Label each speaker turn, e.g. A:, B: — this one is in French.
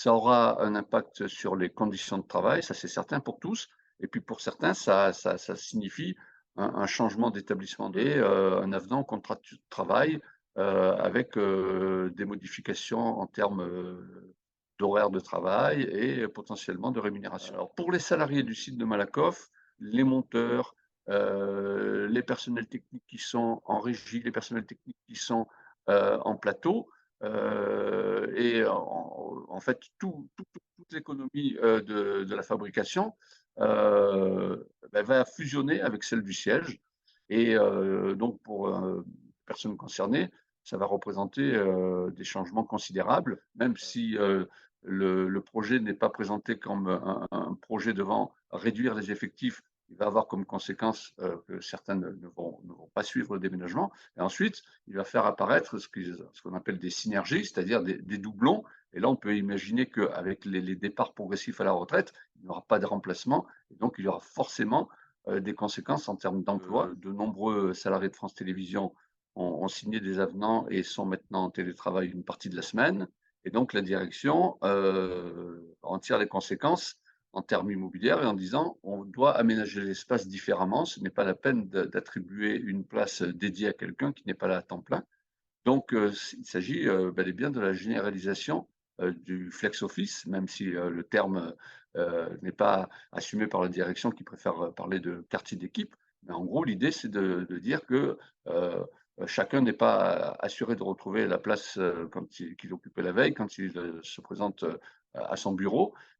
A: Ça aura un impact sur les conditions de travail, ça c'est certain pour tous. Et puis pour certains, ça signifie un changement d'établissement et un avenant au contrat de travail, avec, des modifications en termes, d'horaire de travail et potentiellement de rémunération. Alors pour les salariés du site de Malakoff, les monteurs, les personnels techniques qui sont en régie, les personnels techniques qui sont, en plateau, et en fait, toute l'économie, de la fabrication, va fusionner avec celle du siège et donc pour, personnes concernées, ça va représenter, des changements considérables, même si, le projet n'est pas présenté comme un projet devant réduire les effectifs. Il va avoir comme conséquence, que certains ne vont pas suivre le déménagement et ensuite, il va faire apparaître ce qu'on appelle des synergies, c'est-à-dire des doublons. Et là, on peut imaginer qu'avec les départs progressifs à la retraite, il n'y aura pas de remplacement et donc il y aura forcément, des conséquences en termes d'emploi. De nombreux salariés de France Télévisions ont signé des avenants et sont maintenant en télétravail une partie de la semaine et donc la direction, en tire les conséquences en termes immobiliers et en disant: «On doit aménager l'espace différemment, ce n'est pas la peine d'attribuer une place dédiée à quelqu'un qui n'est pas là à temps plein». Donc, il s'agit, bel et bien de la généralisation, du flex office, même si, le terme, n'est pas assumé par la direction qui préfère, parler de quartier d'équipe. Mais en gros, l'idée, c'est de dire que, chacun n'est pas assuré de retrouver la place, qu'il occupait la veille, quand il, se présente, à son bureau